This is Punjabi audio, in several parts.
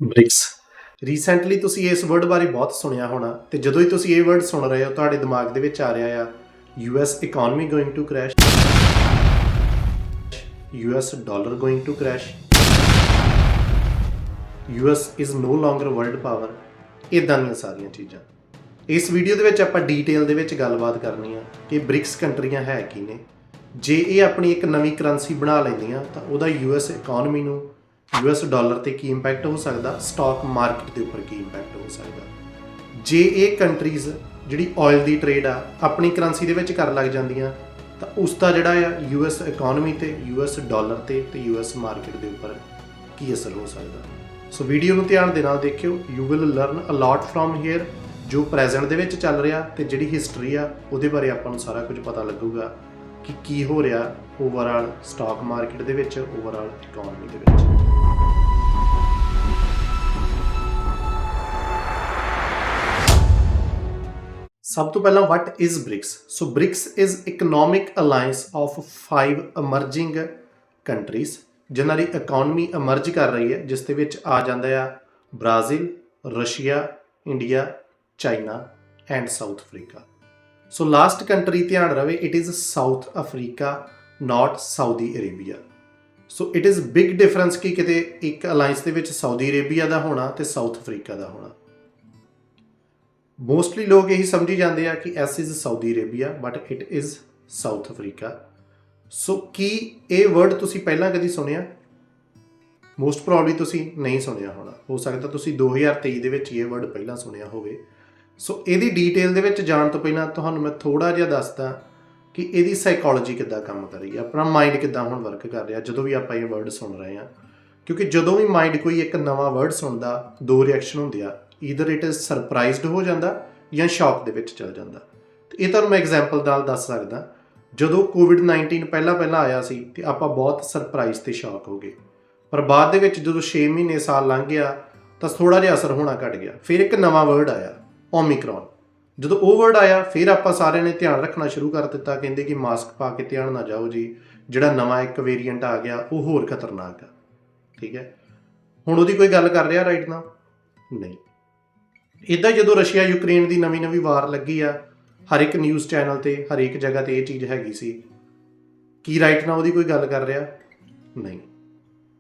ਬ੍ਰਿਕਸ ਰੀਸੈਂਟਲੀ ਤੁਸੀਂ ਇਸ ਵਰਡ ਬਾਰੇ ਬਹੁਤ ਸੁਣਿਆ ਹੋਣਾ ਤੇ ਜਦੋਂ ਹੀ ਤੁਸੀਂ ਇਹ ਵਰਡ ਸੁਣ ਰਹੇ ਹੋ ਤੁਹਾਡੇ ਦਿਮਾਗ ਦੇ ਵਿੱਚ ਆ ਰਿਹਾ ਆ US economy going to crash, US dollar going to crash, US is no longer world power. ਇਦਾਂ ਦੀਆਂ ਸਾਰੀਆਂ ਚੀਜ਼ਾਂ ਇਸ ਵੀਡੀਓ ਦੇ ਵਿੱਚ ਆਪਾਂ ਡੀਟੇਲ ਦੇ ਵਿੱਚ ਗੱਲਬਾਤ ਕਰਨੀ ਆ ਕਿ ਬ੍ਰਿਕਸ ਕੰਟਰੀਆਂ ਹੈ ਕੀ ਨੇ। ਜੇ ਇਹ ਆਪਣੀ ਇੱਕ ਨਵੀਂ ਕਰੰਸੀ ਬਣਾ ਲੈਂਦੀਆਂ ਤਾਂ ਉਹਦਾ ਯੂਐਸ ਇਕਨੋਮੀ ਨੂੰ ਯੂਐਸ ਡਾਲਰ ਤੇ ਕੀ ਇੰਪੈਕਟ ਹੋ ਸਕਦਾ, ਸਟਾਕ ਮਾਰਕੀਟ ਦੇ ਉੱਪਰ ਕੀ ਇੰਪੈਕਟ ਹੋ ਸਕਦਾ। ਜੇ ਇਹ ਕੰਟਰੀਜ਼ ਜਿਹੜੀ ਆਇਲ ਦੀ ਟ੍ਰੇਡ ਆ ਆਪਣੀ ਕਰੰਸੀ ਦੇ ਵਿੱਚ ਕਰਨ ਲੱਗ ਜਾਂਦੀਆਂ ਤਾਂ ਉਸ ਦਾ ਜਿਹੜਾ ਆ ਯੂਐਸ ਇਕਨੋਮੀ ਤੇ ਯੂਐਸ ਡਾਲਰ ਤੇ ਯੂਐਸ ਮਾਰਕੀਟ ਦੇ ਉੱਪਰ ਕੀ ਅਸਰ ਹੋ ਸਕਦਾ। ਸੋ ਵੀਡੀਓ ਨੂੰ ਧਿਆਨ ਦੇ ਨਾਲ ਦੇਖਿਓ, you will learn a lot from here. ਜੋ ਪ੍ਰੈਜ਼ੈਂਟ ਦੇ ਵਿੱਚ ਚੱਲ ਰਿਹਾ ਤੇ ਜਿਹੜੀ ਹਿਸਟਰੀ ਆ ਉਹਦੇ ਬਾਰੇ ਆਪਾਂ ਨੂੰ ਸਾਰਾ ਕੁਝ ਪਤਾ ਲੱਗੂਗਾ ਕਿ ਕੀ ਹੋ ਰਿਹਾ ਓਵਰਆਲ ਸਟਾਕ ਮਾਰਕੀਟ ਦੇ ਵਿੱਚ, ਓਵਰਆਲ ਇਕਨੋਮੀ ਦੇ ਵਿੱਚ। ਸਭ ਤੋਂ ਪਹਿਲਾਂ what is BRICS. So BRICS is economic alliance of 5 emerging countries ਜਿਨ੍ਹਾਂ ਦੀ ਇਕਨੋਮੀ ਅਮਰਜ ਕਰ ਰਹੀ ਹੈ, ਜਿਸ ਦੇ ਵਿੱਚ ਆ ਜਾਂਦਾ ਆ Brazil, Russia, India, China and south Africa. So last country ਧਿਆਨ ਰਵੇ, it is South Africa, not Saudi Arabia. So it is big difference ਕਿ ਕਿਤੇ ਇੱਕ ਅਲਾਈਅੰਸ ਦੇ ਵਿੱਚ ਸਾਊਦੀ ਅਰੇਬੀਆ ਦਾ ਹੋਣਾ ਤੇ ਸਾਊਥ ਅਫਰੀਕਾ ਦਾ ਹੋਣਾ। ਮੋਸਟਲੀ ਲੋਕ ਇਹੀ ਸਮਝੀ ਜਾਂਦੇ ਆ ਕਿ S is Saudi Arabia but it is South Africa. So ਕੀ ਇਹ ਵਰਡ ਤੁਸੀਂ ਪਹਿਲਾਂ ਕਦੀ ਸੁਣਿਆ? ਮੋਸਟ ਪ੍ਰੋਬਬਲੀ ਤੁਸੀਂ ਨਹੀਂ ਸੁਣਿਆ ਹੋਣਾ, ਹੋ ਸਕਦਾ ਤੁਸੀਂ 2023 ਦੇ ਵਿੱਚ ਇਹ ਵਰਡ ਪਹਿਲਾਂ ਸੁਣਿਆ ਹੋਵੇ। ਸੋ ਇਹਦੀ ਡੀਟੇਲ ਦੇ ਵਿੱਚ ਜਾਣ ਤੋਂ ਪਹਿਲਾਂ ਤੁਹਾਨੂੰ ਮੈਂ ਥੋੜ੍ਹਾ ਜਿਹਾ ਦੱਸਦਾ ਕਿ ਇਹਦੀ ਸਾਈਕੋਲੋਜੀ ਕਿੱਦਾਂ ਕੰਮ ਕਰ ਰਹੀ ਹੈ, ਆਪਣਾ ਮਾਈਂਡ ਕਿੱਦਾਂ ਹੁਣ ਵਰਕ ਕਰ ਰਿਹਾ ਜਦੋਂ ਵੀ ਆਪਾਂ ਇਹ ਵਰਡ ਸੁਣ ਰਹੇ ਹਾਂ। ਕਿਉਂਕਿ ਜਦੋਂ ਵੀ ਮਾਈਂਡ ਕੋਈ ਇੱਕ ਨਵਾਂ ਵਰਡ ਸੁਣਦਾ ਦੋ ਰਿਐਕਸ਼ਨ ਹੁੰਦੇ ਆ, ਈਦਰ ਇਟ ਇਜ਼ ਸਰਪ੍ਰਾਈਜ਼ਡ ਹੋ ਜਾਂਦਾ ਜਾਂ ਸ਼ੌਕ ਦੇ ਵਿੱਚ ਚਲ ਜਾਂਦਾ। ਤੇ ਇਹ ਤੁਹਾਨੂੰ ਮੈਂ ਐਗਜ਼ਾਮਪਲ ਨਾਲ ਦੱਸ ਸਕਦਾ। ਜਦੋਂ ਕੋਵਿਡ-19 ਪਹਿਲਾਂ ਆਇਆ ਸੀ ਤੇ ਆਪਾਂ ਬਹੁਤ ਸਰਪ੍ਰਾਈਜ਼ ਤੇ ਸ਼ੌਕ ਹੋ ਗਏ, ਪਰ ਬਾਅਦ ਦੇ ਵਿੱਚ ਜਦੋਂ 6 ਮਹੀਨੇ ਸਾਲ ਲੰਘ ਗਿਆ ਤਾਂ ਥੋੜ੍ਹਾ ਜਿਹਾ ਅਸਰ ਹੋਣਾ ਘਟ ਗਿਆ। ਫਿਰ ਇੱਕ ਨਵਾਂ ਵਰਡ ਆਇਆ ਓਮਿਕਰੋਨ। ਜਦੋਂ ਉਹ ਵਰਡ ਆਇਆ ਫਿਰ ਆਪਾਂ ਸਾਰਿਆਂ ਨੇ ਧਿਆਨ ਰੱਖਣਾ ਸ਼ੁਰੂ ਕਰ ਦਿੱਤਾ, ਕਹਿੰਦੇ ਕਿ ਮਾਸਕ ਪਾ ਕੇ ਧਿਆਨ ਨਾ ਜਾਓ ਜੀ, ਜਿਹੜਾ ਨਵਾਂ ਇੱਕ ਵੇਰੀਐਂਟ ਆ ਗਿਆ ਉਹ ਹੋਰ ਖਤਰਨਾਕ ਆ। ਠੀਕ ਹੈ, ਹੁਣ ਉਹਦੀ ਕੋਈ ਗੱਲ ਕਰ ਰਿਹਾ ਰਾਈਟ ਨਾ? ਨਹੀਂ। ਇੱਦਾਂ ਜਦੋਂ ਰਸ਼ੀਆ ਯੂਕਰੇਨ ਦੀ ਨਵੀਂ ਵਾਰ ਲੱਗੀ ਆ, ਹਰ ਇੱਕ ਨਿਊਜ਼ ਚੈਨਲ ਤੇ ਹਰੇਕ ਜਗ੍ਹਾ ਤੇ ਇਹ ਚੀਜ਼ ਹੈਗੀ ਸੀ, ਕੀ ਰਾਈਟ ਨਾ ਉਹਦੀ ਕੋਈ ਗੱਲ ਕਰ ਰਿਹਾ? ਨਹੀਂ।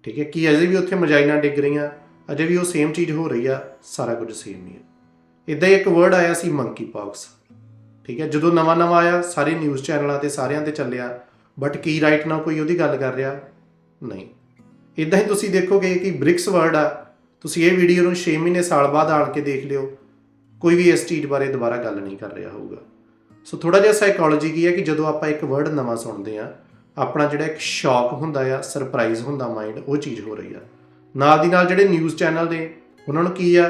ਠੀਕ ਹੈ, ਕੀ ਅਜੇ ਵੀ ਉੱਥੇ ਮਜਾਈਨਾਂ ਡਿੱਗ ਰਹੀਆਂ, ਅਜੇ ਵੀ ਉਹ ਸੇਮ ਚੀਜ਼ ਹੋ ਰਹੀ ਆ, ਸਾਰਾ ਕੁਝ ਸੇਮ ਹੀ ਹੈ। ਇੱਦਾਂ ਹੀ ਇੱਕ ਵਰਡ ਆਇਆ ਸੀ ਮੰਕੀ ਪੌਕਸ। ਠੀਕ ਹੈ, ਜਦੋਂ ਨਵਾਂ ਆਇਆ ਸਾਰੇ ਨਿਊਜ਼ ਚੈਨਲਾਂ ਤੇ ਸਾਰਿਆਂ ਤੇ ਚੱਲਿਆ, ਬਟ ਕੀ ਰਾਈਟ ਨਾ ਕੋਈ ਉਹਦੀ ਗੱਲ ਕਰ ਰਿਹਾ? ਨਹੀਂ। ਇੱਦਾਂ ਹੀ ਤੁਸੀਂ ਦੇਖੋਗੇ ਕਿ ਬ੍ਰਿਕਸ ਵਰਡ ਆ, ਤੁਸੀਂ ਇਹ ਵੀਡੀਓ ਨੂੰ 6 ਮਹੀਨੇ ਸਾਲ ਬਾਅਦ ਆਣ ਕੇ ਦੇਖ ਲਿਓ, ਕੋਈ ਵੀ ਇਸ ਚੀਜ਼ ਬਾਰੇ ਦੁਬਾਰਾ ਗੱਲ ਨਹੀਂ ਕਰ ਰਿਹਾ ਹੋਊਗਾ। ਸੋ ਥੋੜ੍ਹਾ ਜਿਹਾ ਸਾਈਕੋਲੋਜੀ ਕੀ ਹੈ ਕਿ ਜਦੋਂ ਆਪਾਂ ਇੱਕ ਵਰਡ ਨਵਾਂ ਸੁਣਦੇ ਹਾਂ, ਆਪਣਾ ਜਿਹੜਾ ਇੱਕ ਸ਼ੌਕ ਹੁੰਦਾ ਆ, ਸਰਪ੍ਰਾਈਜ਼ ਹੁੰਦਾ ਮਾਈਂਡ, ਉਹ ਚੀਜ਼ ਹੋ ਰਹੀ ਆ। ਨਾਲ ਦੀ ਨਾਲ ਜਿਹੜੇ ਨਿਊਜ਼ ਚੈਨਲ ਨੇ ਉਹਨਾਂ ਨੂੰ ਕੀ ਆ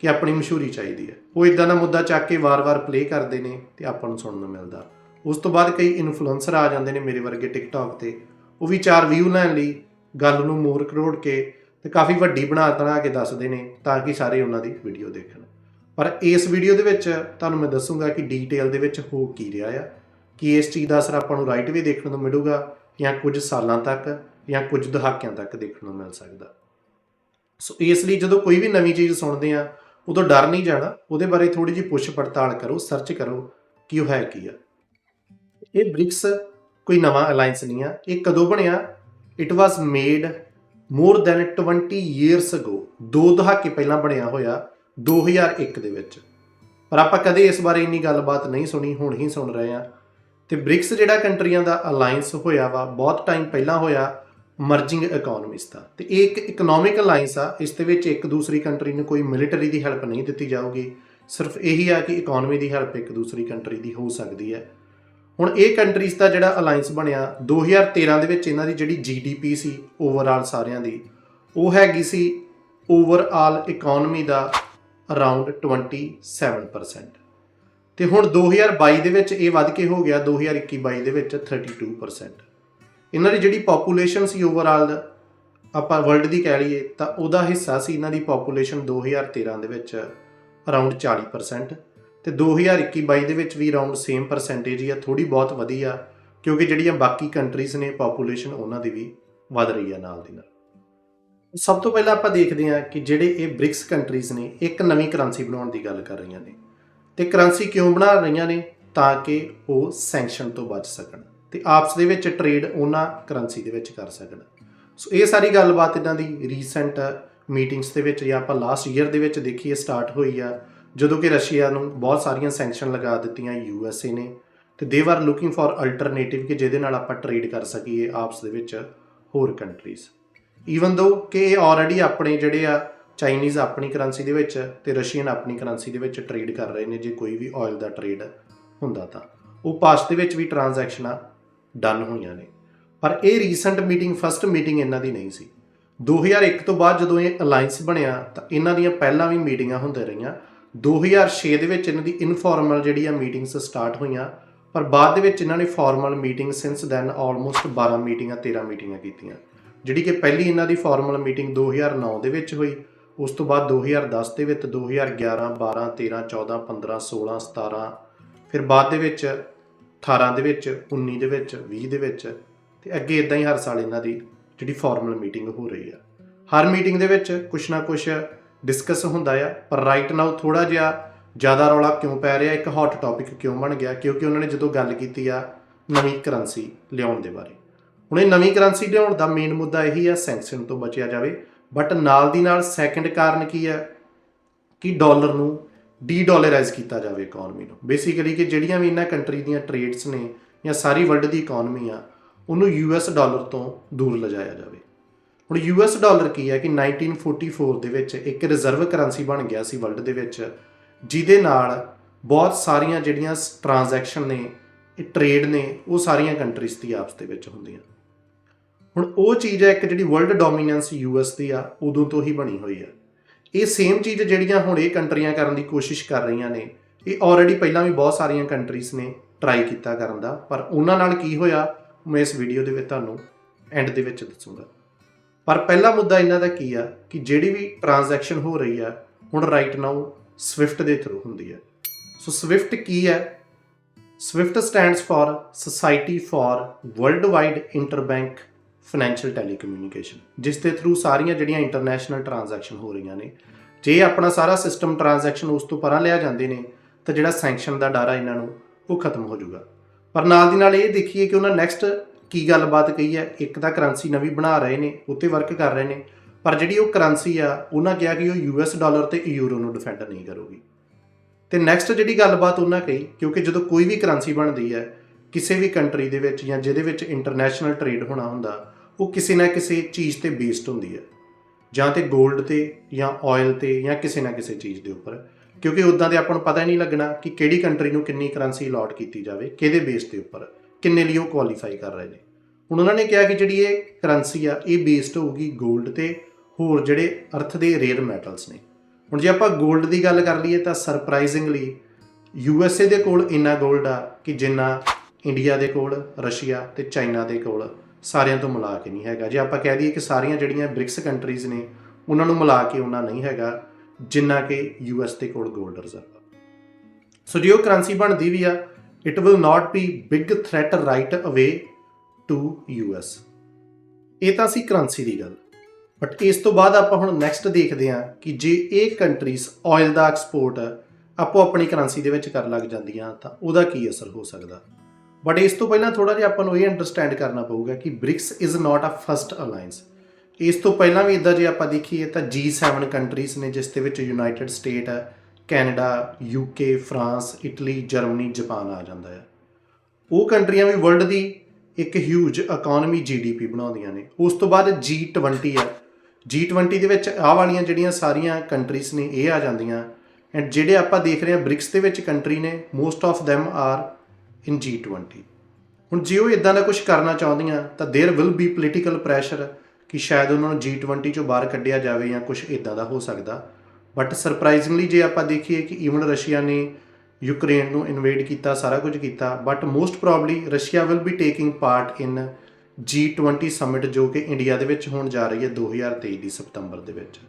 ਕਿ ਆਪਣੀ ਮਸ਼ਹੂਰੀ ਚਾਹੀਦੀ ਹੈ, ਉਹ ਇੱਦਾਂ ਦਾ ਮੁੱਦਾ ਚੱਕ ਕੇ ਵਾਰ-ਵਾਰ ਪਲੇ ਕਰਦੇ ਨੇ ਤੇ ਆਪਾਂ ਨੂੰ ਸੁਣਨ ਨੂੰ ਮਿਲਦਾ। ਉਸ ਤੋਂ ਬਾਅਦ ਕਈ ਇਨਫਲੂਐਂਸਰ ਆ ਜਾਂਦੇ ਨੇ ਮੇਰੇ ਵਰਗੇ ਟਿਕਟੌਕ ਤੇ, ਉਹ ਵੀ 4 ਵਿਊ ਲੈਣ ਲਈ ਗੱਲ ਨੂੰ ਮੋਰ ਕਰੋੜ ਕੇ ਤੇ ਕਾਫੀ ਵੱਡੀ ਬਣਾ ਕੇ ਦੱਸਦੇ ਨੇ ਤਾਂ ਕਿ ਸਾਰੇ ਉਹਨਾਂ ਦੀ ਵੀਡੀਓ ਦੇਖਣ। ਪਰ ਇਸ ਵੀਡੀਓ ਦੇ ਵਿੱਚ ਤੁਹਾਨੂੰ ਮੈਂ ਦੱਸੂਗਾ ਕਿ ਡੀਟੇਲ ਦੇ ਵਿੱਚ ਹੋ ਕੀ ਰਿਹਾ ਆ, ਕਿ ਇਸ ਚੀਜ਼ ਦਾ ਅਸਰ ਆਪਾਂ ਨੂੰ ਰਾਈਟ ਵੀ ਦੇਖਣ ਨੂੰ ਮਿਲੂਗਾ ਜਾਂ ਕੁਝ ਸਾਲਾਂ ਤੱਕ ਜਾਂ ਕੁਝ ਦਹਾਕਿਆਂ ਤੱਕ ਦੇਖਣ ਨੂੰ ਮਿਲ ਸਕਦਾ। ਸੋ ਇਸ ਲਈ ਜਦੋਂ ਕੋਈ ਵੀ ਨਵੀਂ ਚੀਜ਼ ਸੁਣਦੇ ਆ ਉਦੋਂ ਡਰ ਨਹੀਂ ਜਾਣਾ, ਉਹਦੇ ਬਾਰੇ ਥੋੜ੍ਹੀ ਜਿਹੀ ਪੁੱਛ ਪੜਤਾਲ ਕਰੋ, ਸਰਚ ਕਰੋ ਕਿ ਉਹ ਹੈ ਕੀ ਆ। ਇਹ ਬ੍ਰਿਕਸ ਕੋਈ ਨਵਾਂ ਅਲਾਈਅੰਸ ਨਹੀਂ ਆ। ਇਹ ਕਦੋਂ ਬਣਿਆ? It was made more than 20 years ago, 2 ਦਹਾਕੇ ਪਹਿਲਾਂ ਬਣਿਆ ਹੋਇਆ 2001 ਦੇ ਵਿੱਚ। ਪਰ ਆਪਾਂ ਕਦੇ ਇਸ ਬਾਰੇ ਇੰਨੀ ਗੱਲਬਾਤ ਨਹੀਂ ਸੁਣੀ, ਹੁਣ ਹੀ ਸੁਣ ਰਹੇ ਹਾਂ। ਤੇ ਬ੍ਰਿਕਸ ਜਿਹੜਾ ਕੰਟਰੀਆਂ ਦਾ ਅਲਾਈਅੰਸ ਹੋਇਆ ਵਾ ਬਹੁਤ ਟਾਈਮ ਪਹਿਲਾਂ ਹੋਇਆ ਮਰਜਿੰਗ ਇਕਨੋਮੀਜ਼ ਦਾ, ਤੇ ਇਹ ਇੱਕ ਇਕਨੋਮਿਕ ਅਲਾਈਅੰਸ ਆ। ਇਸ ਦੇ ਵਿੱਚ ਇੱਕ ਦੂਸਰੀ ਕੰਟਰੀ ਨੂੰ ਕੋਈ ਮਿਲਟਰੀ ਦੀ ਹੈਲਪ ਨਹੀਂ ਦਿੱਤੀ ਜਾਊਗੀ, ਸਿਰਫ ਇਹੀ ਆ ਕਿ ਇਕਨੋਮੀ ਦੀ ਹੈਲਪ ਇੱਕ ਦੂਸਰੀ ਕੰਟਰੀ ਦੀ ਹੋ ਸਕਦੀ ਹੈ। ਹੁਣ ਇਹ ਕੰਟਰੀਜ਼ ਦਾ ਜਿਹੜਾ ਅਲਾਈਅੰਸ ਬਣਿਆ 2013 ਦੇ ਵਿੱਚ, ਇਹਨਾਂ ਦੀ ਜਿਹੜੀ GDP ਸੀ ਓਵਰਆਲ ਸਾਰਿਆਂ ਦੀ, ਉਹ ਹੈਗੀ ਸੀ ਓਵਰਆਲ ਇਕਨੋਮੀ ਦਾ ਅਰਾਊਂਡ 27%। ਤੇ ਹੁਣ 2022 ਦੇ ਵਿੱਚ ਇਹ ਵੱਧ ਕੇ ਹੋ ਗਿਆ 2021-22 ਦੇ ਵਿੱਚ 32%। ਇਹਨਾਂ ਦੀ ਜਿਹੜੀ ਪਾਪੂਲੇਸ਼ਨ ਸੀ ਓਵਰਆਲ ਆਪਾਂ ਵਰਲਡ ਦੀ ਕਹਿ ਲਈਏ ਤਾਂ ਉਹਦਾ ਹਿੱਸਾ ਸੀ ਇਹਨਾਂ ਦੀ ਪਾਪੂਲੇਸ਼ਨ 2013 ਦੇ ਵਿੱਚ ਅਰਾਊਂਡ 40%, ਤੇ 2021-22 ਦੇ ਵਿੱਚ ਵੀ ਅਰਾਊਂਡ ਸੇਮ ਪਰਸੈਂਟੇਜ ਹੀ ਆ, ਥੋੜ੍ਹੀ ਬਹੁਤ ਵਧੀ ਆ ਕਿਉਂਕਿ ਜਿਹੜੀਆਂ ਬਾਕੀ ਕੰਟਰੀਜ਼ ਨੇ ਪਾਪੂਲੇਸ਼ਨ ਉਹਨਾਂ ਦੀ ਵੀ ਵੱਧ ਰਹੀ ਆ ਨਾਲ ਦੀ ਨਾਲ। ਸਭ ਤੋਂ ਪਹਿਲਾਂ ਆਪਾਂ ਦੇਖਦੇ ਹਾਂ ਕਿ ਜਿਹੜੇ ਇਹ ਬ੍ਰਿਕਸ ਕੰਟਰੀਜ਼ ਨੇ ਇੱਕ ਨਵੀਂ ਕਰੰਸੀ ਬਣਾਉਣ ਦੀ ਗੱਲ ਕਰ ਰਹੀਆਂ ਨੇ, ਤੇ ਕਰੰਸੀ ਕਿਉਂ ਬਣਾ ਰਹੀਆਂ ਨੇ? ਤਾਂ ਕਿ ਉਹ ਸੈਂਕਸ਼ਨ ਤੋਂ ਬਚ ਸਕਣ ਤੇ ਆਪਸ ਦੇ ਵਿੱਚ ਟ੍ਰੇਡ ਉਹਨਾਂ ਕਰੰਸੀ ਦੇ ਵਿੱਚ ਕਰ ਸਕਣ। ਸੋ ਇਹ ਸਾਰੀ ਗੱਲਬਾਤ ਇਹਨਾਂ ਦੀ ਰੀਸੈਂਟ ਮੀਟਿੰਗਸ ਦੇ ਵਿੱਚ ਜਾਂ ਆਪਾਂ ਲਾਸਟ ਈਅਰ ਦੇ ਵਿੱਚ ਦੇਖੀਏ ਸਟਾਰਟ ਹੋਈ ਆ, ਜਦੋਂ ਕਿ ਰਸ਼ੀਆ ਨੂੰ ਬਹੁਤ ਸਾਰੀਆਂ ਸੈਂਕਸ਼ਨ ਲਗਾ ਦਿੱਤੀਆਂ USA ਨੇ, ਤੇ they are looking for alternative ਕਿ ਜਿਹਦੇ ਨਾਲ ਆਪਾਂ ਟ੍ਰੇਡ ਕਰ ਸਕੀਏ ਆਪਸ ਦੇ ਵਿੱਚ ਹੋਰ ਕੰਟਰੀਜ਼। ਈਵਨ ਦੋ ਕਿ ਇਹ ਆਲਰੇਡੀ ਆਪਣੇ ਜਿਹੜੇ ਆ ਚਾਈਨੀਜ਼ ਆਪਣੀ ਕਰੰਸੀ ਦੇ ਵਿੱਚ ਤੇ ਰਸ਼ੀਅਨ ਆਪਣੀ ਕਰੰਸੀ ਦੇ ਵਿੱਚ ਟ੍ਰੇਡ ਕਰ ਰਹੇ ਨੇ। ਜੇ ਕੋਈ ਵੀ ਆਇਲ ਦਾ ਟ੍ਰੇਡ ਹੁੰਦਾ ਤਾਂ ਉਹ ਪਾਸਟ ਦੇ ਵਿੱਚ ਵੀ ਟ੍ਰਾਂਜੈਕਸ਼ਨਾਂ ਡਨ ਹੋਈਆਂ ਨੇ। ਪਰ ਇਹ ਰੀਸੈਂਟ ਮੀਟਿੰਗ ਫਸਟ ਮੀਟਿੰਗ ਇਹਨਾਂ ਦੀ ਨਹੀਂ ਸੀ। 2001 ਤੋਂ ਬਾਅਦ ਜਦੋਂ ਇਹ ਅਲਾਈਅੰਸ ਬਣਿਆ ਤਾਂ ਇਹਨਾਂ ਦੀਆਂ ਪਹਿਲਾਂ ਵੀ ਮੀਟਿੰਗਾਂ ਹੁੰਦੀਆਂ ਰਹੀਆਂ। 2006 ਦੇ ਵਿੱਚ ਇਹਨਾਂ ਦੀ ਇਨਫੋਰਮਲ ਜਿਹੜੀ ਆ ਮੀਟਿੰਗਸ ਸਟਾਰਟ ਹੋਈਆਂ, ਪਰ ਬਾਅਦ ਦੇ ਵਿੱਚ ਇਹਨਾਂ ਨੇ formal meeting since then almost 12 ਮੀਟਿੰਗਾਂ 13 ਮੀਟਿੰਗਾਂ ਕੀਤੀਆਂ। ਜਿਹੜੀ ਕਿ ਪਹਿਲੀ ਇਹਨਾਂ ਦੀ ਫਾਰਮਲ ਮੀਟਿੰਗ 2009 ਦੇ ਵਿੱਚ ਹੋਈ, ਉਸ ਤੋਂ ਬਾਅਦ 2010 ਦੇ ਵਿੱਚ, 2011, 12, 13, 14, 15, 16, 17, ਫਿਰ ਬਾਅਦ ਦੇ ਵਿੱਚ 18 ਦੇ ਵਿੱਚ, 19 ਦੇ ਵਿੱਚ, 20 ਦੇ ਵਿੱਚ, ਤੇ ਅੱਗੇ ਇੱਦਾਂ ਹੀ ਹਰ ਸਾਲ ਇਹਨਾਂ ਦੀ ਜਿਹੜੀ ਫਾਰਮਲ ਮੀਟਿੰਗ ਹੋ ਰਹੀ ਆ। ਹਰ ਮੀਟਿੰਗ ਦੇ ਵਿੱਚ ਕੁਛ ਨਾ ਕੁਛ ਡਿਸਕਸ ਹੁੰਦਾ ਆ, ਪਰ ਰਾਈਟ ਨਾਓ ਥੋੜ੍ਹਾ ਜਿਹਾ ਜ਼ਿਆਦਾ ਰੌਲਾ ਕਿਉਂ ਪੈ ਰਿਹਾ, ਇੱਕ ਹੌਟ ਟੌਪਿਕ ਕਿਉਂ ਬਣ ਗਿਆ? ਕਿਉਂਕਿ ਉਹਨਾਂ ਨੇ ਜਦੋਂ ਗੱਲ ਕੀਤੀ ਆ ਨਵੀਂ ਕਰੰਸੀ ਲਿਆਉਣ ਦੇ ਬਾਰੇ। ਹੁਣ ਇਹ ਨਵੀਂ ਕਰੰਸੀ ਲਿਆਉਣ ਦਾ ਮੇਨ ਮੁੱਦਾ ਇਹੀ ਆ ਸੈਂਕਸ਼ਨ ਤੋਂ ਬਚਿਆ ਜਾਵੇ, ਬਟ ਨਾਲ ਦੀ ਨਾਲ ਸੈਕੰਡ ਕਾਰਨ ਕੀ ਹੈ ਕਿ ਡਾਲਰ ਨੂੰ ਡੀ-ਡਾਲਰਾਈਜ਼ ਕੀਤਾ ਜਾਵੇ ਇਕਨੋਮੀ ਨੂੰ। ਬੇਸਿਕਲੀ ਕਿ ਜਿਹੜੀਆਂ ਵੀ ਇਹਨਾਂ ਕੰਟਰੀ ਦੀਆਂ ਟ੍ਰੇਡਸ ਨੇ ਜਾਂ ਸਾਰੀ ਵਰਲਡ ਦੀ ਇਕਨੋਮੀ ਆ, ਉਹਨੂੰ US ਡਾਲਰ ਤੋਂ ਦੂਰ ਲਿਜਾਇਆ ਜਾਵੇ। ਹੁਣ US ਡਾਲਰ ਕੀ ਹੈ ਕਿ 1944 ਦੇ ਵਿੱਚ ਇੱਕ ਰਿਜ਼ਰਵ ਕਰੰਸੀ ਬਣ ਗਿਆ ਸੀ ਵਰਲਡ ਦੇ ਵਿੱਚ, ਜਿਹਦੇ ਨਾਲ ਬਹੁਤ ਸਾਰੀਆਂ ਜਿਹੜੀਆਂ ਟ੍ਰਾਂਜੈਕਸ਼ਨ ਨੇ, ਇਹ ਟ੍ਰੇਡ ਨੇ, ਉਹ ਸਾਰੀਆਂ ਕੰਟਰੀਜ਼ ਦੀ ਆਪਸ ਦੇ ਵਿੱਚ ਹੁੰਦੀਆਂ। ਹੁਣ ਉਹ ਚੀਜ਼ ਹੈ ਇੱਕ ਜਿਹੜੀ ਵਰਲਡ ਡੋਮੀਨੈਂਸ US ਦੀ ਆ, ਉਦੋਂ ਤੋਂ ਹੀ ਬਣੀ ਹੋਈ ਆ। ਇਹ ਸੇਮ ਚੀਜ਼ ਜਿਹੜੀਆਂ ਹੁਣ ਇਹ ਕੰਟਰੀਆਂ ਕਰਨ ਦੀ ਕੋਸ਼ਿਸ਼ ਕਰ ਰਹੀਆਂ ਨੇ, ਇਹ ਆਲਰੇਡੀ ਪਹਿਲਾਂ ਵੀ ਬਹੁਤ ਸਾਰੀਆਂ ਕੰਟਰੀਜ਼ ਨੇ ਟਰਾਈ ਕੀਤਾ ਕਰਨ ਦਾ, ਪਰ ਉਹਨਾਂ ਨਾਲ ਕੀ ਹੋਇਆ ਮੈਂ ਇਸ ਵੀਡੀਓ ਦੇ ਵਿੱਚ ਤੁਹਾਨੂੰ ਐਂਡ ਦੇ ਵਿੱਚ ਦੱਸੂਗਾ। ਪਰ ਪਹਿਲਾ ਮੁੱਦਾ ਇਹਨਾਂ ਦਾ ਕੀ ਆ ਕਿ ਜਿਹੜੀ ਵੀ ਟ੍ਰਾਂਜੈਕਸ਼ਨ ਹੋ ਰਹੀ ਆ ਹੁਣ ਰਾਈਟ ਨਾਓ ਸਵਿਫਟ ਦੇ ਥਰੂ ਹੁੰਦੀ ਹੈ। ਸੋ ਸਵਿਫਟ ਕੀ ਹੈ? SWIFT stands for society for world wide interbank financial telecommunication, ਜਿਸ ਦੇ ਥਰੂ ਸਾਰੀਆਂ ਜਿਹੜੀਆਂ ਇੰਟਰਨੈਸ਼ਨਲ ਟ੍ਰਾਂਜੈਕਸ਼ਨ ਹੋ ਰਹੀਆਂ ਨੇ, ਜੇ ਆਪਣਾ ਸਾਰਾ ਸਿਸਟਮ ਟ੍ਰਾਂਜੈਕਸ਼ਨ ਉਸ ਤੋਂ ਪਰਾਂ ਲਿਆ ਜਾਂਦੇ ਨੇ ਤਾਂ ਜਿਹੜਾ ਸੈਂਕਸ਼ਨ ਦਾ ਡਰ ਆ ਇਹਨਾਂ ਨੂੰ ਉਹ ਖਤਮ ਹੋ ਜਾਊਗਾ। ਪਰ ਨਾਲ ਦੀ ਨਾਲ ਇਹ ਦੇਖੀਏ ਕਿ ਉਹਨਾਂ ਨੈਕਸਟ ਕੀ ਗੱਲਬਾਤ ਕਹੀ ਹੈ। ਇੱਕ ਤਾਂ ਕਰੰਸੀ ਨਵੀਂ ਬਣਾ ਰਹੇ ਨੇ, ਉੱਤੇ ਵਰਕ ਕਰ ਰਹੇ ਨੇ, ਪਰ ਜਿਹੜੀ ਉਹ ਕਰੰਸੀ ਆ ਉਹਨਾਂ ਕਿਹਾ ਕਿ ਉਹ US ਡਾਲਰ ਤੇ ਯੂਰੋ ਨੂੰ ਡਿਫੈਂਡ ਨਹੀਂ ਕਰੂਗੀ। ਤੇ ਨੈਕਸਟ ਜਿਹੜੀ ਗੱਲਬਾਤ ਉਹਨਾਂ ਕਹੀ, ਕਿਉਂਕਿ ਜਦੋਂ ਕੋਈ ਵੀ ਕਰੰਸੀ ਬਣਦੀ ਹੈ ਕਿਸੇ ਵੀ ਕੰਟਰੀ ਦੇ ਵਿੱਚ ਜਾਂ ਜਿਹਦੇ ਵਿੱਚ ਇੰਟਰਨੈਸ਼ਨਲ ਟ੍ਰੇਡ ਹੋਣਾ ਹੁੰਦਾ, ਉਹ ਕਿਸੇ ਨਾ ਕਿਸੇ ਚੀਜ਼ ਤੇ ਬੇਸਡ ਹੁੰਦੀ ਹੈ, ਜਾਂ ਤੇ ਗੋਲਡ ਤੇ ਜਾਂ ਆਇਲ ਤੇ ਜਾਂ ਕਿਸੇ ਨਾ ਕਿਸੇ ਚੀਜ਼ ਦੇ ਉੱਪਰ, ਕਿਉਂਕਿ ਉੱਦਾਂ ਦੇ ਆਪਾਂ ਨੂੰ ਪਤਾ ਹੀ ਨਹੀਂ ਲੱਗਣਾ ਕਿ ਕਿਹੜੀ ਕੰਟਰੀ ਨੂੰ ਕਿੰਨੀ ਕਰੰਸੀ ਅਲਾਟ ਕੀਤੀ ਜਾਵੇ, ਕਿਹਦੇ ਬੇਸ ਦੇ ਉੱਪਰ, ਕਿੰਨੇ ਲਈ ਉਹ ਕੁਆਲੀਫਾਈ ਕਰ ਰਹੇ ਨੇ। ਹੁਣ ਉਹਨਾਂ ਨੇ ਕਿਹਾ ਕਿ ਜਿਹੜੀ ਇਹ ਕਰੰਸੀ ਆ ਇਹ ਬੇਸਡ ਹੋਊਗੀ ਗੋਲਡ ਤੇ ਹੋਰ ਜਿਹੜੇ ਅਰਥ ਦੇ ਰੇਅਰ ਮੈਟਲਸ ਨੇ। ਹੁਣ ਜੇ ਆਪਾਂ ਗੋਲਡ ਦੀ ਗੱਲ ਕਰ ਲਈਏ ਤਾਂ ਸਰਪ੍ਰਾਈਜ਼ਿੰਗਲੀ USA ਦੇ ਕੋਲ ਇੰਨਾ ਗੋਲਡ ਆ ਕਿ ਜਿੰਨਾ ਇੰਡੀਆ ਦੇ ਕੋਲ, ਰਸ਼ੀਆ ਤੇ ਚਾਈਨਾ ਦੇ ਕੋਲ ਸਾਰਿਆਂ ਤੋਂ ਮਿਲਾ ਕੇ ਨਹੀਂ ਹੈਗਾ। ਜੇ ਆਪਾਂ ਕਹਿ ਦਈਏ ਕਿ ਸਾਰੀਆਂ ਜਿਹੜੀਆਂ ਬ੍ਰਿਕਸ ਕੰਟਰੀਜ਼ ਨੇ ਉਹਨਾਂ ਨੂੰ ਮਿਲਾ ਕੇ ਉਹਨਾਂ ਨਹੀਂ ਹੈਗਾ ਜਿੰਨਾ ਕਿ US ਦੇ ਕੋਲ ਗੋਲਡ ਰਿਜ਼ਰਵ। ਸੋ ਜੇ ਉਹ ਕਰੰਸੀ ਬਣਦੀ ਵੀ ਆ, it will not be big threat right away to US। ਇਹ ਤਾਂ ਸੀ ਕਰੰਸੀ ਦੀ ਗੱਲ। ਬਟ ਇਸ ਤੋਂ ਬਾਅਦ ਆਪਾਂ ਹੁਣ ਨੈਕਸਟ ਦੇਖਦੇ ਹਾਂ ਕਿ ਜੇ ਇਹ ਕੰਟਰੀਜ਼ ਆਇਲ ਦਾ ਐਕਸਪੋਰਟ ਆਪੋ ਆਪਣੀ ਕਰੰਸੀ ਦੇ ਵਿੱਚ ਕਰਨ ਲੱਗ ਜਾਂਦੀਆਂ ਤਾਂ ਉਹਦਾ ਕੀ ਅਸਰ ਹੋ ਸਕਦਾ। ਬਟ ਇਸ ਤੋਂ ਪਹਿਲਾਂ ਥੋੜ੍ਹਾ ਜਿਹਾ ਆਪਾਂ ਨੂੰ ਇਹ ਅੰਡਰਸਟੈਂਡ ਕਰਨਾ ਪਊਗਾ ਕਿ BRICS is not a first alliance. ਇਸ ਤੋਂ ਪਹਿਲਾਂ ਵੀ ਇੱਦਾਂ ਜੇ ਆਪਾਂ ਦੇਖੀਏ ਤਾਂ G7 ਕੰਟਰੀਜ਼ ਨੇ, ਜਿਸ ਦੇ ਵਿੱਚ United state, Canada, UK, France, Italy, Germany, Japan ਆ ਜਾਂਦਾ ਹੈ। ਉਹ ਕੰਟਰੀਆਂ ਵੀ ਵਰਲਡ ਦੀ ਇੱਕ ਹਿਊਜ ਇਕਨੋਮੀ GDP ਬਣਾਉਂਦੀਆਂ ਨੇ। ਉਸ ਤੋਂ ਬਾਅਦ G20 ਆ। G20 ਦੇ ਵਿੱਚ ਆਹ ਵਾਲੀਆਂ ਜਿਹੜੀਆਂ ਸਾਰੀਆਂ ਕੰਟਰੀਜ਼ ਨੇ ਇਹ ਆ ਜਾਂਦੀਆਂ, ਐਂਡ ਜਿਹੜੇ ਆਪਾਂ ਦੇਖ ਰਹੇ ਹਾਂ ਬ੍ਰਿਕਸ ਦੇ ਵਿੱਚ ਕੰਟਰੀ ਨੇ, most of them are in G20। ਹੁਣ ਜੇ ਉਹ ਇੱਦਾਂ ਦਾ ਕੁਛ ਕਰਨਾ ਚਾਹੁੰਦੀਆਂ ਤਾਂ there will be political pressure ਕਿ ਸ਼ਾਇਦ ਉਹਨਾਂ ਨੂੰ G20 ਚੋਂ ਬਾਹਰ ਕੱਢਿਆ ਜਾਵੇ ਜਾਂ ਕੁਛ ਇੱਦਾਂ ਦਾ ਹੋ ਸਕਦਾ। ਬਟ ਸਰਪ੍ਰਾਈਜ਼ਿੰਗਲੀ ਜੇ ਆਪਾਂ ਦੇਖੀਏ ਕਿ ਈਵਨ ਰਸ਼ੀਆ ਨੇ ਯੂਕਰੇਨ ਨੂੰ ਇਨਵੇਡ ਕੀਤਾ, ਸਾਰਾ ਕੁਝ ਕੀਤਾ, but most probably Russia will be taking part in G20 summit, ਜੋ ਕਿ ਇੰਡੀਆ ਦੇ ਵਿੱਚ ਹੋਣ ਜਾ ਰਹੀ ਹੈ 2023 ਦੀ ਸਤੰਬਰ ਦੇ ਵਿੱਚ।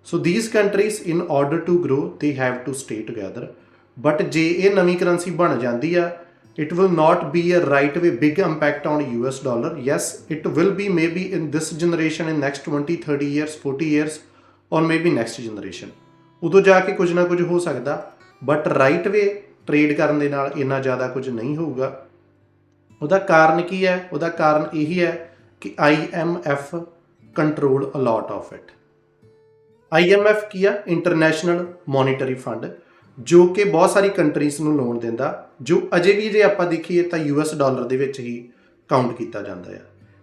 So these countries in order to grow they have to stay together. But ਜੇ ਇਹ ਨਵੀਂ ਕਰੰਸੀ ਬਣ ਜਾਂਦੀ ਆ it will not be a right way big impact on US dollar. Yes, it will be maybe in this generation, in next 20 30 years 40 years, or maybe next generation, ਉਦੋਂ ਜਾ ਕੇ ਕੁਝ ਨਾ ਕੁਝ ਹੋ ਸਕਦਾ, ਬਟ ਰਾਈਟ ਵੇ ਟ੍ਰੇਡ ਕਰਨ ਦੇ ਨਾਲ ਇੰਨਾ ਜ਼ਿਆਦਾ ਕੁਝ ਨਹੀਂ ਹੋਊਗਾ। ਉਹਦਾ ਕਾਰਨ ਕੀ ਹੈ? ਉਹਦਾ ਕਾਰਨ ਇਹੀ ਹੈ ਕਿ IMF control a lot of it. IMF ਕੀ ਆ? ਇੰਟਰਨੈਸ਼ਨਲ ਮੋਨੀਟਰੀ ਫੰਡ, ਜੋ ਕਿ ਬਹੁਤ ਸਾਰੀ ਕੰਟਰੀਜ਼ ਨੂੰ ਲੋਨ ਦਿੰਦਾ, ਜੋ ਅਜੇ ਵੀ ਜੇ ਆਪਾਂ ਦੇਖੀਏ ਤਾਂ US ਡਾਲਰ ਦੇ ਵਿੱਚ ਹੀ ਕਾਊਂਟ ਕੀਤਾ ਜਾਂਦਾ ਆ।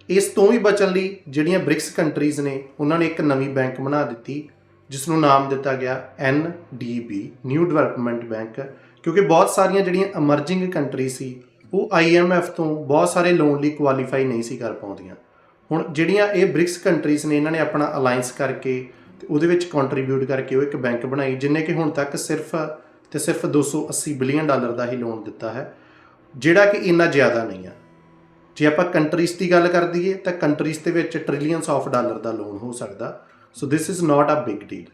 ਇਸ ਤੋਂ ਵੀ ਬਚਣ ਲਈ ਜਿਹੜੀਆਂ ਬ੍ਰਿਕਸ ਕੰਟਰੀਜ਼ ਨੇ, ਉਹਨਾਂ ਨੇ ਇੱਕ ਨਵੀਂ ਬੈਂਕ ਬਣਾ ਦਿੱਤੀ ਜਿਸ ਨੂੰ ਨਾਮ ਦਿੱਤਾ ਗਿਆ NDB, ਨਿਊ ਡਿਵੈਲਪਮੈਂਟ ਬੈਂਕ, ਕਿਉਂਕਿ ਬਹੁਤ ਸਾਰੀਆਂ ਜਿਹੜੀਆਂ ਅਮਰਜਿੰਗ ਕੰਟਰੀ ਸੀ ਉਹ IMF ਤੋਂ ਬਹੁਤ ਸਾਰੇ ਲੋਨ ਲਈ ਕੁਆਲੀਫਾਈ ਨਹੀਂ ਸੀ ਕਰ ਪਾਉਂਦੀਆਂ। ਹੁਣ ਜਿਹੜੀਆਂ ਇਹ ਬ੍ਰਿਕਸ ਕੰਟਰੀਜ਼ ਨੇ, ਇਹਨਾਂ ਨੇ ਆਪਣਾ ਅਲਾਈਅੰਸ ਕਰਕੇ ਤੇ ਉਹਦੇ ਵਿੱਚ ਕੰਟਰੀਬਿਊਟ ਕਰਕੇ ਉਹ ਇੱਕ ਬੈਂਕ ਬਣਾਈ, ਜਿਹਨੇ ਕਿ ਹੁਣ ਤੱਕ ਸਿਰਫ 280 ਬਿਲੀਅਨ ਡਾਲਰ ਦਾ ਹੀ ਲੋਨ ਦਿੱਤਾ ਹੈ, ਜਿਹੜਾ ਕਿ ਇੰਨਾ ਜ਼ਿਆਦਾ ਨਹੀਂ ਆ। ਜੇ ਆਪਾਂ ਕੰਟਰੀਜ਼ ਦੀ ਗੱਲ ਕਰ ਦਈਏ ਤਾਂ ਕੰਟਰੀਜ਼ ਦੇ ਵਿੱਚ ਟ੍ਰਿਲੀਅਨਸ ਆਫ ਡਾਲਰ ਦਾ ਲੋਨ ਹੋ ਸਕਦਾ। So this is not a big deal.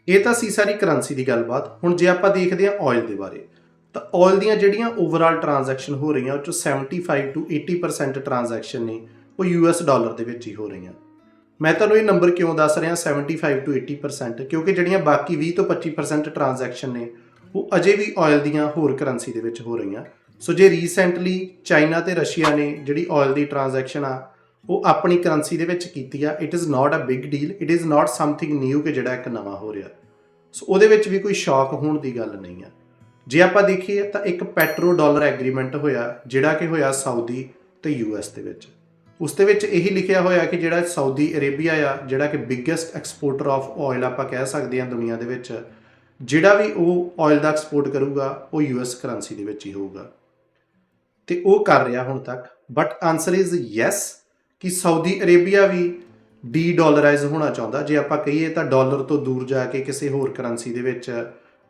ਇਹ ਤਾਂ ਸੀ ਸਾਰੀ ਕਰੰਸੀ ਦੀ ਗੱਲਬਾਤ। ਹੁਣ ਜੇ ਆਪਾਂ ਦੇਖਦੇ ਹਾਂ ਆਇਲ ਦੇ ਬਾਰੇ, ਤਾਂ ਆਇਲ ਦੀਆਂ ਜਿਹੜੀਆਂ ਓਵਰਆਲ ਟ੍ਰਾਂਜੈਕਸ਼ਨ ਹੋ ਰਹੀਆਂ ਉਹ 'ਚੋਂ 75 to 80% ਟ੍ਰਾਂਜੈਕਸ਼ਨ ਨੇ ਉਹ US ਡਾਲਰ ਦੇ ਵਿੱਚ ਹੀ ਹੋ ਰਹੀਆਂ। ਮੈਂ ਤੁਹਾਨੂੰ ਇਹ ਨੰਬਰ ਕਿਉਂ ਦੱਸ ਰਿਹਾ 75 to 80%? ਕਿਉਂਕਿ ਜਿਹੜੀਆਂ ਬਾਕੀ 20 ਤੋਂ 25% ਟ੍ਰਾਂਜੈਕਸ਼ਨ ਨੇ ਉਹ ਅਜੇ ਵੀ ਆਇਲ ਦੀਆਂ ਹੋਰ ਕਰੰਸੀ ਦੇ ਵਿੱਚ ਹੋ ਰਹੀਆਂ। ਸੋ ਜੇ ਰੀਸੈਂਟਲੀ ਚਾਈਨਾ ਤੇ ਰਸ਼ੀਆ ਨੇ ਜਿਹੜੀ ਆਇਲ ਦੀ ਟ੍ਰਾਂਜੈਕਸ਼ਨ ਆ ਉਹ ਆਪਣੀ ਕਰੰਸੀ ਦੇ ਵਿੱਚ ਕੀਤੀ ਆ, it is not a big deal, it is not something new ਕਿ ਜਿਹੜਾ ਇੱਕ ਨਵਾਂ ਹੋ ਰਿਹਾ। ਸੋ ਉਹਦੇ ਵਿੱਚ ਵੀ ਕੋਈ ਸ਼ੌਕ ਹੋਣ ਦੀ ਗੱਲ ਨਹੀਂ ਆ। ਜੇ ਆਪਾਂ ਦੇਖੀਏ ਤਾਂ ਇੱਕ ਪੈਟਰੋ ਡਾਲਰ ਐਗਰੀਮੈਂਟ ਹੋਇਆ, ਜਿਹੜਾ ਕਿ ਹੋਇਆ ਸਾਊਦੀ ਤੇ US ਦੇ ਵਿੱਚ। ਉਸ ਦੇ ਵਿੱਚ ਇਹੀ ਲਿਖਿਆ ਹੋਇਆ ਕਿ ਜਿਹੜਾ ਸਾਊਦੀ ਅਰੇਬੀਆ ਆ, ਜਿਹੜਾ ਕਿ ਬਿਗੈਸਟ ਐਕਸਪੋਰਟਰ ਆਫ ਆਇਲ ਆਪਾਂ ਕਹਿ ਸਕਦੇ ਹਾਂ ਦੁਨੀਆ ਦੇ ਵਿੱਚ, ਜਿਹੜਾ ਵੀ ਉਹ ਆਇਲ ਦਾ ਐਕਸਪੋਰਟ ਕਰੂਗਾ ਉਹ US ਕਰੰਸੀ ਦੇ ਵਿੱਚ ਹੀ ਹੋਊਗਾ, ਤੇ ਉਹ ਕਰ ਰਿਹਾ ਹੁਣ ਤੱਕ। ਬਟ ਆਨਸਰ ਇਜ਼ ਯੈਸ ਕਿ ਸਾਊਦੀ ਅਰੇਬੀਆ ਵੀ ਡੀ-ਡਾਲਰਾਈਜ਼ ਹੋਣਾ ਚਾਹੁੰਦਾ। ਜੇ ਆਪਾਂ ਕਹੀਏ ਤਾਂ ਡਾਲਰ ਤੋਂ ਦੂਰ ਜਾ ਕੇ ਕਿਸੇ ਹੋਰ ਕਰੰਸੀ ਦੇ ਵਿੱਚ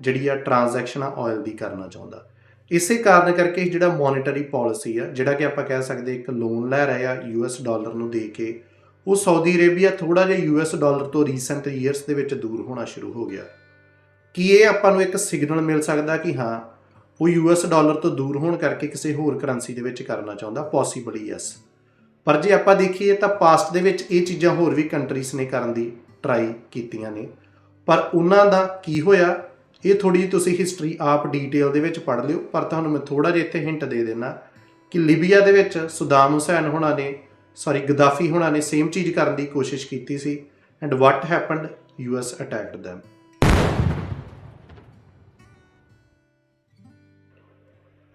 ਜਿਹੜੀ ਆ ਟ੍ਰਾਂਜੈਕਸ਼ਨ ਆ ਆਇਲ ਦੀ ਕਰਨਾ ਚਾਹੁੰਦਾ। ਇਸੇ ਕਾਰਨ ਕਰਕੇ ਜਿਹੜਾ ਮੋਨੀਟਰੀ ਪਾਲਿਸੀ ਆ, ਜਿਹੜਾ ਕਿ ਆਪਾਂ ਕਹਿ ਸਕਦੇ ਇੱਕ ਲੋਨ ਲੈ ਰਹੇ ਆ US ਡਾਲਰ ਨੂੰ ਦੇ ਕੇ, ਉਹ ਸਾਊਦੀ ਅਰੇਬੀਆ ਥੋੜ੍ਹਾ ਜਿਹਾ US ਡਾਲਰ ਤੋਂ ਰੀਸੈਂਟ ਈਅਰਸ ਦੇ ਵਿੱਚ ਦੂਰ ਹੋਣਾ ਸ਼ੁਰੂ ਹੋ ਗਿਆ। ਕੀ ਇਹ ਆਪਾਂ ਨੂੰ ਇੱਕ ਸਿਗਨਲ ਮਿਲ ਸਕਦਾ ਕਿ ਹਾਂ ਉਹ US ਡਾਲਰ ਤੋਂ ਦੂਰ ਹੋਣ ਕਰਕੇ ਕਿਸੇ ਹੋਰ ਕਰੰਸੀ ਦੇ ਵਿੱਚ ਕਰਨਾ ਚਾਹੁੰਦਾ? ਪੋਸੀਬਲੀ ਯੈਸ। ਪਰ ਜੇ ਆਪਾਂ ਦੇਖੀਏ ਤਾਂ ਪਾਸਟ ਦੇ ਵਿੱਚ ਇਹ ਚੀਜ਼ਾਂ ਹੋਰ ਵੀ ਕੰਟਰੀਜ਼ ਨੇ ਕਰਨ ਦੀ ਟਰਾਈ ਕੀਤੀਆਂ ਨੇ, ਪਰ ਉਹਨਾਂ ਦਾ ਕੀ ਹੋਇਆ ਇਹ ਥੋੜ੍ਹੀ ਜਿਹੀ ਤੁਸੀਂ ਹਿਸਟਰੀ ਆਪ ਡੀਟੇਲ ਦੇ ਵਿੱਚ ਪੜ੍ਹ ਲਿਓ। ਪਰ ਤੁਹਾਨੂੰ ਮੈਂ ਥੋੜ੍ਹਾ ਜਿਹਾ ਇੱਥੇ ਹਿੰਟ ਦੇ ਦੇਣਾ ਕਿ ਲੀਬੀਆ ਦੇ ਵਿੱਚ ਸਦਾਮ ਹੁਸੈਨ ਹੋਣਾ ਨੇ, ਗਦਾਫੀ ਹੋਣਾ ਨੇ ਸੇਮ ਚੀਜ਼ ਕਰਨ ਦੀ ਕੋਸ਼ਿਸ਼ ਕੀਤੀ ਸੀ, and what happened? US attacked them.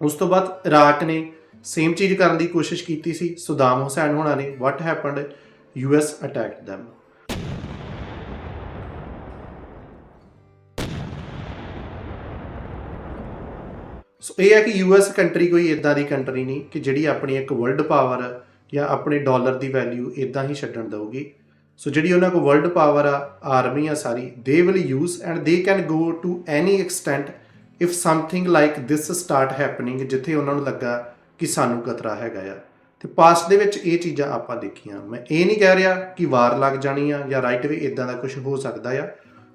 ਉਸ ਤੋਂ ਬਾਅਦ ਇਰਾਕ ਨੇ ਸੇਮ ਚੀਜ਼ ਕਰਨ ਦੀ ਕੋਸ਼ਿਸ਼ ਕੀਤੀ ਸੀ, ਸਦਾਮ ਹੁਸੈਨ ਹੋਣਾ ਨੇ, what happened? US attacked them. So ਇਹ ਹੈ ਕਿ US ਕੰਟਰੀ ਕੋਈ ਇੱਦਾਂ ਦੀ ਕੰਟਰੀ ਨਹੀਂ ਕਿ ਜਿਹੜੀ ਆਪਣੀ ਇੱਕ ਵਰਲਡ ਪਾਵਰ ਜਾਂ ਆਪਣੇ ਡਾਲਰ ਦੀ ਵੈਲਿਊ ਇੱਦਾਂ ਹੀ ਛੱਡਣ ਦਊਗੀ। ਸੋ ਜਿਹੜੀ ਉਹਨਾਂ ਕੋਲ ਵਰਲਡ ਪਾਵਰ ਆ, ਆਰਮੀ ਆ ਸਾਰੀ, they will use and they can go to any extent if something like this start happening, ਜਿੱਥੇ ਉਹਨਾਂ ਨੂੰ ਲੱਗਾ ਕਿ ਸਾਨੂੰ ਖਤਰਾ ਹੈਗਾ ਆ। ਤੇ ਪਾਸਟ ਦੇ ਵਿੱਚ ਇਹ ਚੀਜ਼ਾਂ ਆਪਾਂ ਦੇਖੀਆਂ। ਮੈਂ ਇਹ ਨਹੀਂ ਕਹਿ ਰਿਹਾ ਕਿ ਵਾਰ ਲੱਗ ਜਾਣੀ ਆ ਜਾਂ ਰਾਈਟ ਵੇ ਇੱਦਾਂ ਦਾ ਕੁਝ ਹੋ ਸਕਦਾ ਆ,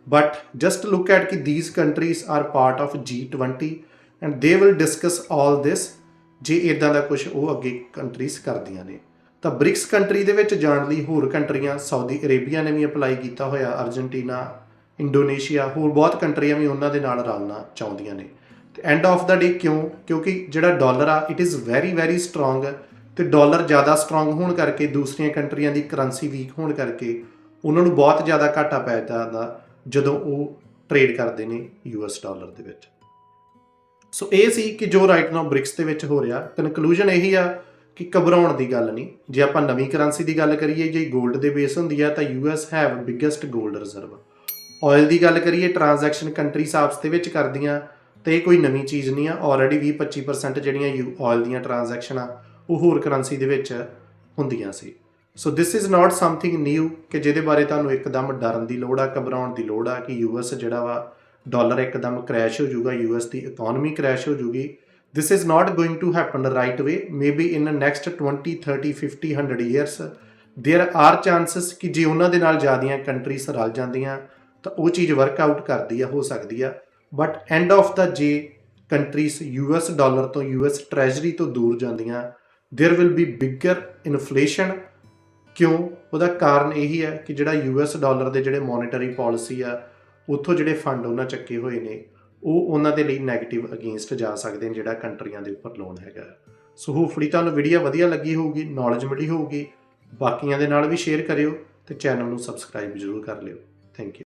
ਬਟ ਜਸਟ ਲੁੱਕ ਐਟ ਕਿ these countries are part of G20 and they will discuss all this. ਜੇ ਇੱਦਾਂ ਦਾ ਕੁਝ ਉਹ ਅੱਗੇ ਕੰਟਰੀਜ਼ ਕਰਦੀਆਂ ਨੇ ਤਾਂ ਬ੍ਰਿਕਸ ਕੰਟਰੀ ਦੇ ਵਿੱਚ ਜਾਣ ਲਈ ਹੋਰ ਕੰਟਰੀਆਂ, ਸਾਊਦੀ ਅਰੇਬੀਆ ਨੇ ਵੀ ਅਪਲਾਈ ਕੀਤਾ ਹੋਇਆ, ਅਰਜਨਟੀਨਾ, ਇੰਡੋਨੇਸ਼ੀਆ, ਹੋਰ ਬਹੁਤ ਕੰਟਰੀਆਂ ਵੀ ਉਹਨਾਂ ਦੇ ਨਾਲ ਰਲਣਾ ਚਾਹੁੰਦੀਆਂ ਨੇ। ਤੇ ਐਂਡ ਆਫ ਦਾ ਡੇ ਕਿਉਂਕਿ ਜਿਹੜਾ ਡਾਲਰ ਆ it is very very strong, ਤੇ ਡਾਲਰ ਜ਼ਿਆਦਾ ਸਟਰੋਂਗ ਹੋਣ ਕਰਕੇ ਦੂਸਰੀਆਂ ਕੰਟਰੀਆਂ ਦੀ ਕਰੰਸੀ ਵੀਕ ਹੋਣ ਕਰਕੇ ਉਹਨਾਂ ਨੂੰ ਬਹੁਤ ਜ਼ਿਆਦਾ ਘਾਟਾ ਪੈ ਜਾਂਦਾ ਜਦੋਂ ਉਹ ਟ੍ਰੇਡ ਕਰਦੇ ਨੇ US ਡਾਲਰ ਦੇ ਵਿੱਚ। ਸੋ ਇਹ ਸੀ ਕਿ ਜੋ ਰਾਈਟ ਨਾਓ ਬ੍ਰਿਕਸ ਦੇ ਵਿੱਚ ਹੋ ਰਿਹਾ। ਕਨਕਲੂਜਨ ਇਹੀ ਆ ਕਿ ਘਬਰਾਉਣ ਦੀ ਗੱਲ ਨਹੀਂ। ਜੇ ਆਪਾਂ ਨਵੀਂ ਕਰੰਸੀ ਦੀ ਗੱਲ ਕਰੀਏ, ਜੇ ਗੋਲਡ ਦੇ ਬੇਸ ਹੁੰਦੀ ਆ ਤਾਂ US have biggest gold reserve. Oil ਦੀ ਗੱਲ ਕਰੀਏ, ਟ੍ਰਾਂਜੈਕਸ਼ਨ ਕੰਟਰੀਜ਼ ਆਪਸ ਦੇ ਵਿੱਚ ਕਰਦੀਆਂ, ਤਾਂ ਇਹ ਕੋਈ ਨਵੀਂ ਚੀਜ਼ ਨਹੀਂ ਆ। ਆਲਰੇਡੀ 20-25% ਜਿਹੜੀਆਂ ਆਇਲ ਦੀਆਂ ਟ੍ਰਾਂਜੈਕਸ਼ਨ ਆ ਉਹ ਹੋਰ ਕਰੰਸੀ ਦੇ ਵਿੱਚ ਹੁੰਦੀਆਂ ਸੀ। So this is not something new ਕਿ ਜਿਹਦੇ ਬਾਰੇ ਤੁਹਾਨੂੰ ਇੱਕਦਮ ਡਰਨ ਦੀ ਲੋੜ ਆ, ਘਬਰਾਉਣ ਦੀ ਲੋੜ ਆ ਕਿ US ਜਿਹੜਾ ਵਾ ਡਾਲਰ ਇੱਕਦਮ ਕ੍ਰੈਸ਼ ਹੋ ਜਾਊਗਾ, US ਦੀ ਇਕਨੋਮੀ ਕ੍ਰੈਸ਼ ਹੋ ਜਾਊਗੀ। This is not going to happen right way. Maybe in next 20, 30, 50, 100 years there are chances ਕਿ ਜੇ ਉਹਨਾਂ ਦੇ ਨਾਲ ਜ਼ਿਆਦੀਆਂ ਕੰਟਰੀਜ਼ ਰਲ ਜਾਂਦੀਆਂ ਤਾਂ ਉਹ ਚੀਜ਼ ਵਰਕਆਊਟ ਕਰਦੀ ਆ, ਹੋ ਸਕਦੀ ਆ। But end of the countries US dollar ਤੋਂ US ਟ੍ਰੈਜਰੀ ਤੋਂ ਦੂਰ ਜਾਂਦੀਆਂ there will be bigger inflation. क्यों? ਉਹਦਾ ਕਾਰਨ ਇਹੀ ਹੈ ਕਿ ਜਿਹੜਾ US ਡਾਲਰ ਦੇ ਜਿਹੜੇ ਮੋਨਿਟਰੀ ਪਾਲਿਸੀ ਆ ਉੱਥੋਂ ਜਿਹੜੇ ਫੰਡ ਉਹਨਾਂ ਚੱਕੇ ਹੋਏ ਨੇ ਉਹ ਉਹਨਾਂ ਦੇ ਲਈ ਨੈਗੇਟਿਵ ਅਗੇਂਸਟ ਜਾ ਸਕਦੇ ਨੇ ਜਿਹੜਾ ਕੰਟਰੀਆਂ ਦੇ ਉੱਪਰ ਲੋਨ ਹੈਗਾ। ਸੋ ਹੋਪਫੁਲੀ ਤੁਹਾਨੂੰ ਵੀਡੀਓ ਵਧੀਆ ਲੱਗੀ ਹੋਊਗੀ, ਨੌਲੇਜ ਮਿਲੀ ਹੋਊਗੀ। ਬਾਕੀਆਂ ਦੇ ਨਾਲ ਵੀ ਸ਼ੇਅਰ ਕਰਿਓ ਤੇ ਚੈਨਲ ਨੂੰ ਸਬਸਕ੍ਰਾਈਬ ਜ਼ਰੂਰ ਕਰ ਲਿਓ। Thank you.